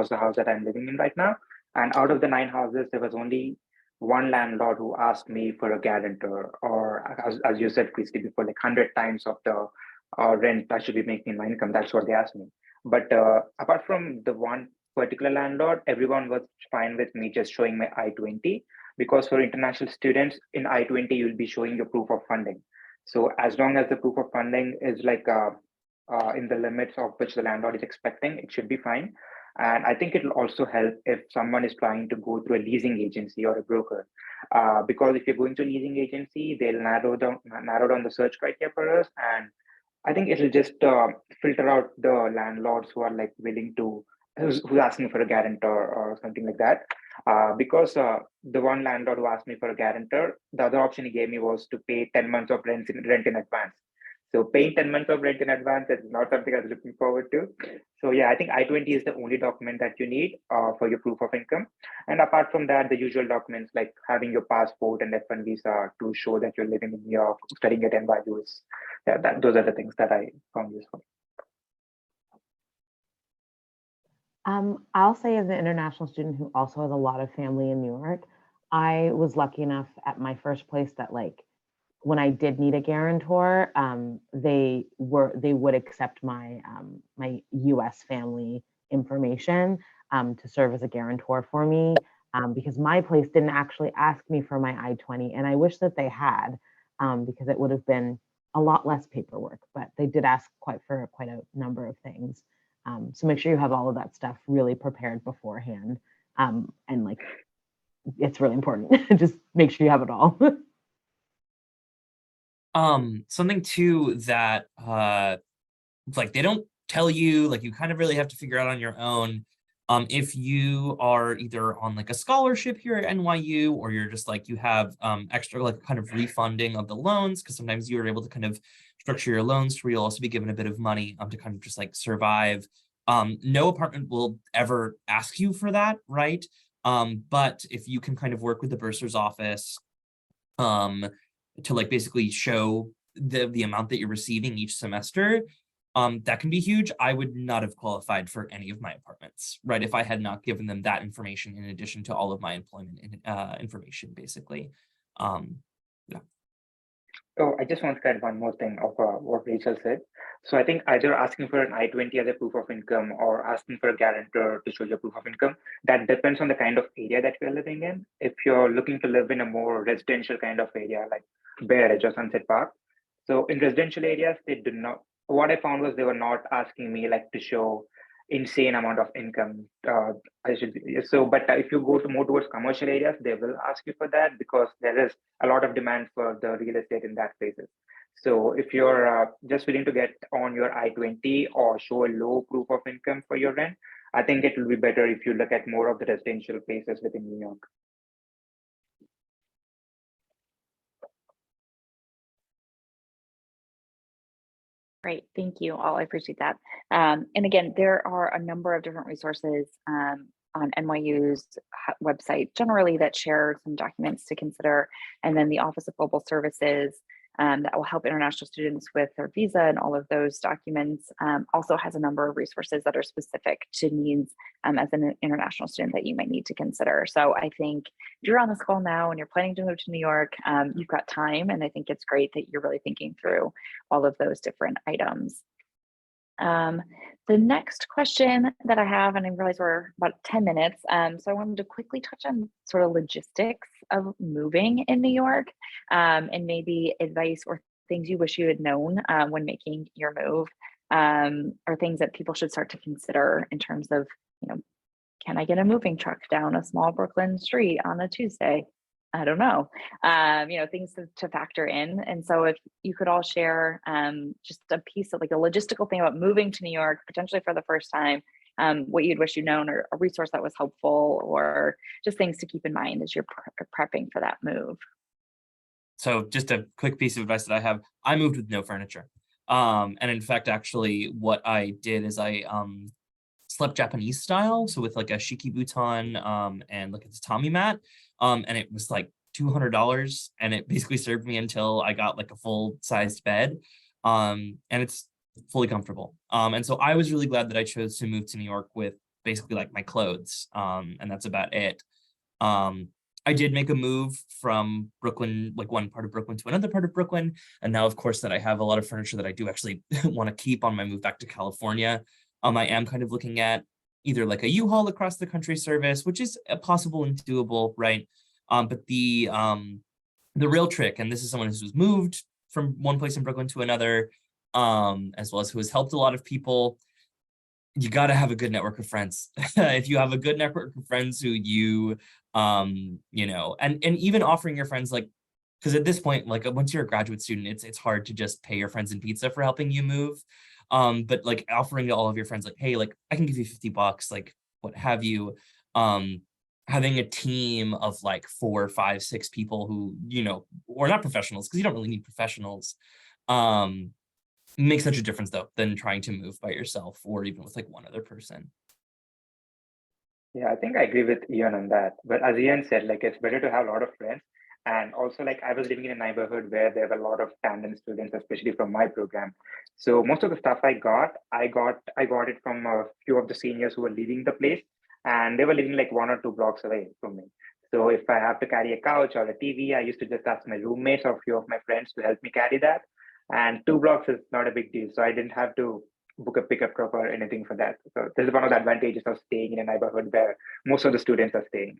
the house that I'm living in right now. And out of the 9 houses, there was only one landlord who asked me for a guarantor, or as you said, Christy, before, 100 times of the rent I should be making in my income. That's what they asked me. But apart from the one particular landlord, everyone was fine with me just showing my I-20, because for international students in I-20, you'll be showing your proof of funding. So as long as the proof of funding is in the limits of which the landlord is expecting, it should be fine. And I think it will also help if someone is trying to go through a leasing agency or a broker, because if you're going to a leasing agency, they'll narrow down the search criteria for us, and I think it'll just filter out the landlords who are who's asking for a guarantor or something like that. Because the one landlord who asked me for a guarantor, the other option he gave me was to pay 10 months of rent in advance. So paying 10 months of rent in advance is not something I was looking forward to. So yeah, I think I-20 is the only document that you need for your proof of income. And apart from that, the usual documents like having your passport and F1 visa to show that you're living in New York, studying at NYU. Those are the things that I found useful. I'll say, as an international student who also has a lot of family in New York, I was lucky enough at my first place that when I did need a guarantor, they would accept my my U.S. family information to serve as a guarantor for me, because my place didn't actually ask me for my I-20, and I wish that they had, because it would have been a lot less paperwork. But they did ask quite a number of things. So make sure you have all of that stuff really prepared beforehand, and it's really important. Just make sure you have it all. Something too that they don't tell you, you kind of really have to figure out on your own. If you are either on a scholarship here at NYU, or you're just you have extra kind of refunding of the loans, because sometimes you're able to kind of structure your loans to where you'll also be given a bit of money to kind of just survive. No apartment will ever ask you for that, right? But if you can kind of work with the bursar's office to basically show the amount that you're receiving each semester, that can be huge. I would not have qualified for any of my apartments, right, if I had not given them that information in addition to all of my employment information, basically. Yeah. Oh, I just want to add one more thing of what Rachel said. So I think either asking for an I-20 as a proof of income or asking for a guarantor to show your proof of income, that depends on the kind of area that you're living in. If you're looking to live in a more residential kind of area like Bay Ridge or Sunset Park, so in residential areas, they do not, what I found was they were not asking me to show insane amount of income. But if you go to more towards commercial areas, they will ask you for that because there is a lot of demand for the real estate in that places. So if you're just willing to get on your I-20 or show a low proof of income for your rent, I think it will be better if you look at more of the residential places within New York. Great, thank you all. I appreciate that. And again, there are a number of different resources on NYU's website generally that share some documents to consider, and then the Office of Global Services that will help international students with their visa and all of those documents also has a number of resources that are specific to needs as an international student that you might need to consider. So I think if you're on this call now and you're planning to move to New York, you've got time, and I think it's great that you're really thinking through all of those different items. The next question that I have, and I realize we're about 10 minutes, so I wanted to quickly touch on sort of logistics of moving in New York, and maybe advice or things you wish you had known when making your move, or things that people should start to consider in terms of, can I get a moving truck down a small Brooklyn street on a Tuesday? I don't know, things to factor in. And so if you could all share just a piece of like a logistical thing about moving to New York, potentially for the first time, what you'd wish you'd known, or a resource that was helpful, or just things to keep in mind as you're prepping for that move. So just a quick piece of advice that I have, I moved with no furniture. And in fact, actually what I did is I slept Japanese style. So with like a shiki futon and like a tatami mat. And it was like $200, and it basically served me until I got like a full-sized bed. And it's fully comfortable. And so I was really glad that I chose to move to New York with basically like my clothes. And that's about it. I did make a move from Brooklyn, like one part of Brooklyn to another part of Brooklyn. And now, of course, that I have a lot of furniture that I do actually want to keep on my move back to California. I am kind of looking at either like a U-Haul across the country service, which is possible and doable, right? But the real trick, and this is someone who's moved from one place in Brooklyn to another, as well as who has helped a lot of people, you got to have a good network of friends. If you have a good network of friends who you, and even offering your friends, like, because at this point, like once you're a graduate student, it's hard to just pay your friends in pizza for helping you move. But like offering to all of your friends, like, hey, like I can give you $50, like what have you. Having a team of like 4, 5, 6 people who, or not professionals, because you don't really need professionals, makes such a difference though than trying to move by yourself or even with like one other person. Yeah, I think I agree with Ian on that. But as Ian said, like it's better to have a lot of friends. And also, like I was living in a neighborhood where there were a lot of tandem students, especially from my program. So most of the stuff I got it from a few of the seniors who were leaving the place, and they were living like 1 or 2 blocks away from me. So if I have to carry a couch or a TV, I used to just ask my roommates or a few of my friends to help me carry that. And 2 blocks is not a big deal. So I didn't have to book a pickup truck or anything for that. So this is one of the advantages of staying in a neighborhood where most of the students are staying.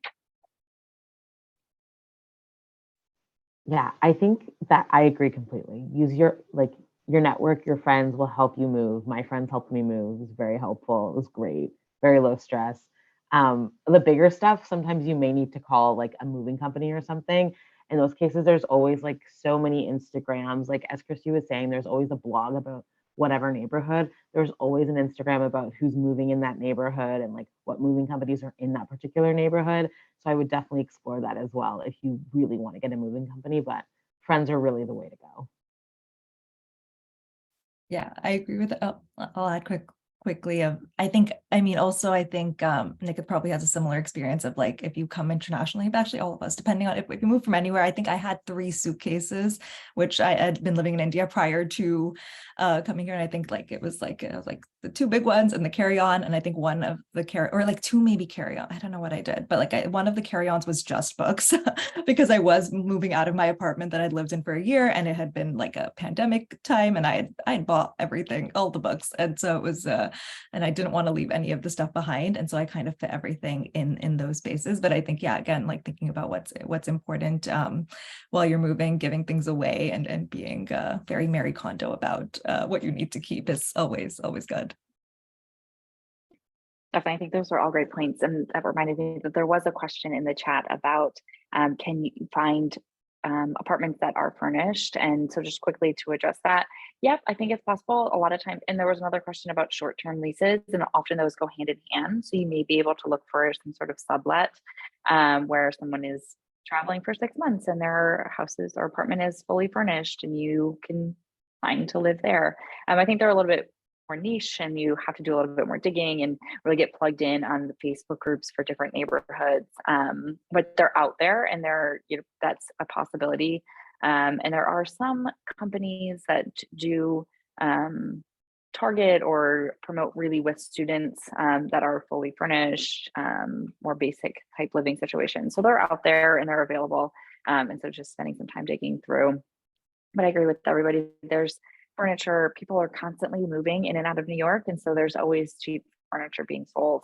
Yeah, I think that I agree completely. Use your network, your friends will help you move. My friends helped me move. It was very helpful. It was great. Very low stress. The bigger stuff, sometimes you may need to call like a moving company or something. In those cases, there's always like so many Instagrams. Like as Christy was saying, there's always a blog about whatever neighborhood. There's always an Instagram about who's moving in that neighborhood and like what moving companies are in that particular neighborhood. So I would definitely explore that as well if you really want to get a moving company, but friends are really the way to go. Yeah, I agree with it. I'll add quickly I think Nick probably has a similar experience of like if you come internationally, but actually all of us, depending on if you move from anywhere. I think I had 3 suitcases, which I had been living in India prior to coming here, and I think like it was like the 2 big ones and the carry-on, and I think one of the or like 2 maybe carry-on. I don't know what I did, but like one of the carry-ons was just books because I was moving out of my apartment that I'd lived in for a year, and it had been like a pandemic time, and I had bought everything, all the books, and so it was and I didn't want to leave any of the stuff behind, and so I kind of fit everything in those spaces. But I think, yeah, again, like thinking about what's important while you're moving, giving things away, and being very Mary Kondo about what you need to keep is always good. Definitely, I think those are all great points, and that reminded me that there was a question in the chat about can you find apartments that are furnished, and so just quickly to address that, yep, I think it's possible a lot of times. And there was another question about short-term leases, and often those go hand in hand. So you may be able to look for some sort of sublet where someone is traveling for 6 months and their houses or apartment is fully furnished, and you can fine to live there. I think they're a little bit more niche, and you have to do a little bit more digging and really get plugged in on the Facebook groups for different neighborhoods. But they're out there, and that's a possibility. And there are some companies that do target or promote really with students that are fully furnished, more basic type living situations. So they're out there and they're available. And so just spending some time digging through. But I agree with everybody. There's furniture, people are constantly moving in and out of New York. And so there's always cheap furniture being sold.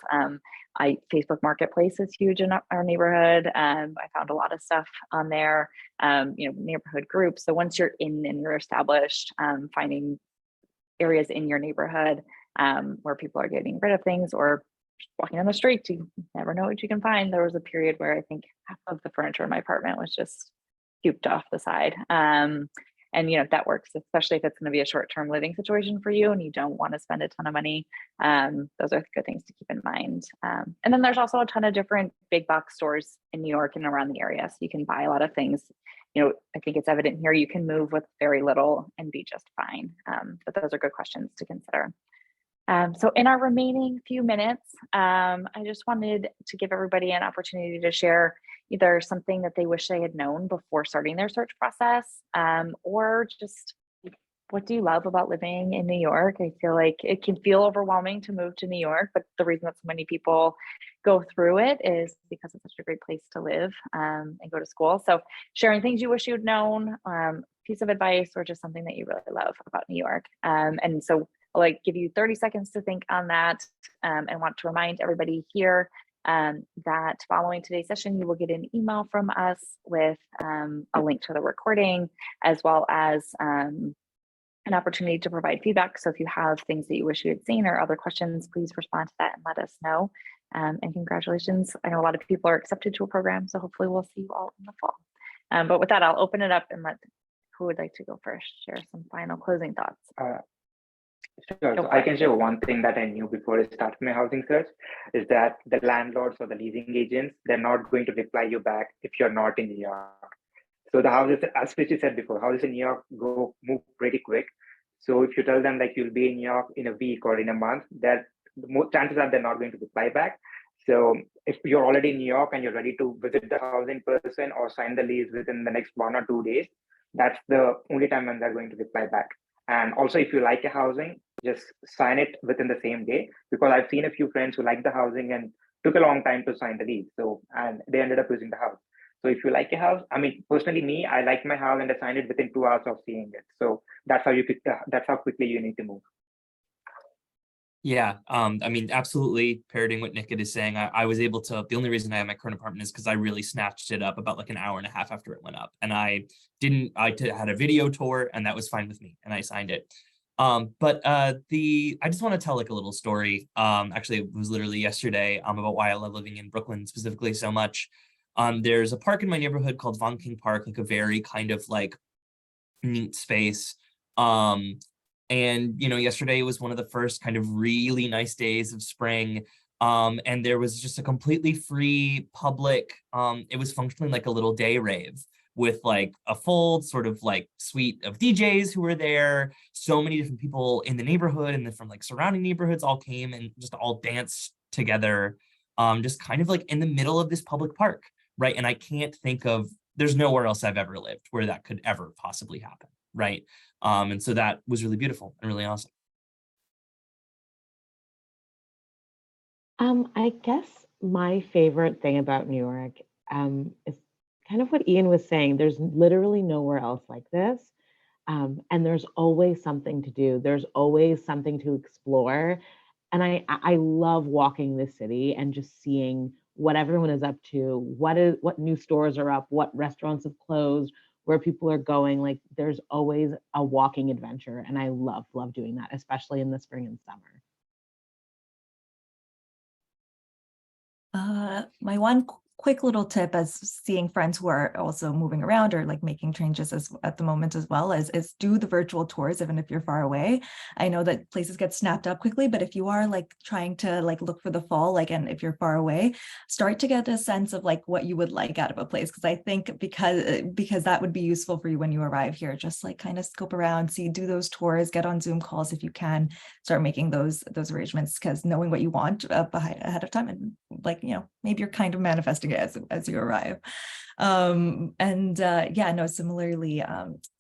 Facebook Marketplace is huge in our neighborhood. I found a lot of stuff on there, neighborhood groups. So once you're in and you're established, finding areas in your neighborhood where people are getting rid of things or walking on the street, you never know what you can find. There was a period where I think half of the furniture in my apartment was just cubed off the side. And that works, especially if it's going to be a short-term living situation for you and you don't want to spend a ton of money. Those are good things to keep in mind. And then there's also a ton of different big box stores in New York and around the area. So you can buy a lot of things. I think it's evident here, you can move with very little and be just fine. But those are good questions to consider. So in our remaining few minutes, I just wanted to give everybody an opportunity to share either something that they wish they had known before starting their search process, or just what do you love about living in New York? I feel like it can feel overwhelming to move to New York, but the reason that so many people go through it is because it's such a great place to live and go to school. So sharing things you wish you'd known, piece of advice, or just something that you really love about New York. And so I'll give you 30 seconds to think on that, and want to remind everybody here that following today's session, you will get an email from us with a link to the recording, as well as an opportunity to provide feedback. So if you have things that you wish you had seen or other questions, please respond to that and let us know. And congratulations. I know a lot of people are accepted to a program, so hopefully we'll see you all in the fall. But with that, I'll open it up and let who would like to go first, share some final closing thoughts. Sure. So I can share one thing that I knew before I started my housing search is that the landlords or the leasing agents, they're not going to reply you back if you're not in New York. So the houses, as Richie said before, houses in New York move pretty quick. So if you tell them you'll be in New York in a week or in a month, that the more chances are they're not going to reply back. So if you're already in New York and you're ready to visit the house in person or sign the lease within the next 1 or 2 days, that's the only time when they're going to reply back. And also, if you like a housing, just sign it within the same day, because I've seen a few friends who liked the housing and took a long time to sign the lease. And they ended up using the house. So if you like a house, personally, I like my house and I signed it within 2 hours of seeing it. So that's how quickly you need to move. Yeah, absolutely parroting what Niket is saying. I was able to, the only reason I have my current apartment is because I really snatched it up about an hour and a half after it went up. And I had a video tour and that was fine with me and I signed it. But I just want to tell a little story. Actually, it was literally yesterday about why I love living in Brooklyn specifically so much. There's a park in my neighborhood called Von King Park, a very kind of neat space. And, yesterday was one of the first kind of really nice days of spring. And there was just a completely free public, it was functioning like a little day rave with a full sort of suite of DJs who were there. So many different people in the neighborhood and then from surrounding neighborhoods all came and just all danced together, just kind of in the middle of this public park, right? And I can't think of, there's nowhere else I've ever lived where that could ever possibly happen, right? And so that was really beautiful and really awesome. I guess my favorite thing about New York is kind of what Ian was saying. There's literally nowhere else like this. And there's always something to do. There's always something to explore. And I love walking the city and just seeing what everyone is up to, what new stores are up, what restaurants have closed, where people are going. There's always a walking adventure. And I love doing that, especially in the spring and summer. My one quick little tip as seeing friends who are also moving around or like making changes at the moment as well is do the virtual tours, even if you're far away. I know that places get snapped up quickly, but if you are like trying to like look for the fall, like, and if you're far away, start to get a sense of like what you would like out of a place. Because I think because that would be useful for you when you arrive here, just like kind of scope around, do those tours, get on Zoom calls if you can, start making those arrangements, because knowing what you want ahead of time, and like, maybe you're kind of manifesting it as you arrive. Yeah, no, similarly,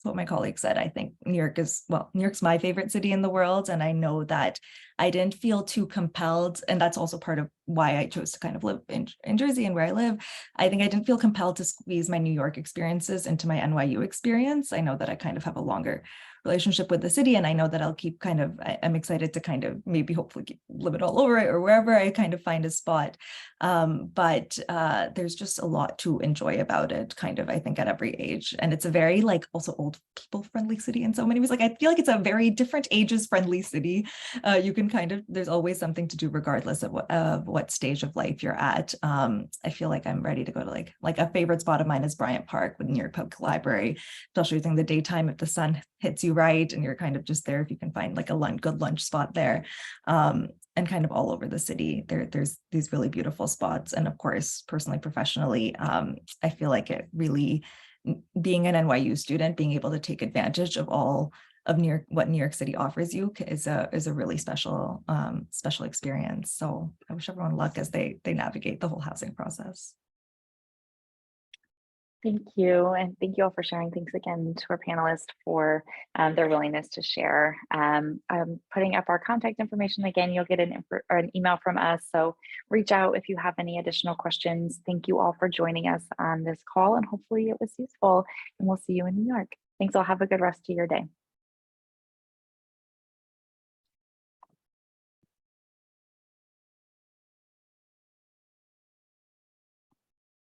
what my colleague said, I think New York's my favorite city in the world. And I know that I didn't feel too compelled. And that's also part of why I chose to kind of live in Jersey and where I live. I think I didn't feel compelled to squeeze my New York experiences into my NYU experience. I know that I kind of have a longer relationship with the city, and I know that I'll keep I'm excited to kind of maybe hopefully live it all over it or wherever I kind of find a spot. But there's just a lot to enjoy about it, kind of, I think, at every age. And it's a very like also old people friendly city in so many ways. Like I feel like it's a very different ages friendly city. You can there's always something to do regardless of what stage of life you're at. I feel like I'm ready to go to like a favorite spot of mine is Bryant Park with New York Public Library, especially during the daytime if the sun hits you right and you're kind of just there, if you can find like a good lunch spot there. And kind of all over the city, there's these really beautiful spots. And of course, personally, professionally, I feel like it really, being an NYU student, being able to take advantage of all of what New York City offers you is a really special experience. So I wish everyone luck as they navigate the whole housing process. Thank you. And thank you all for sharing. Thanks again to our panelists for their willingness to share. I'm putting up our contact information again. You'll get an email from us. So reach out if you have any additional questions. Thank you all for joining us on this call, and hopefully it was useful, and we'll see you in New York. Thanks all. Have a good rest of your day.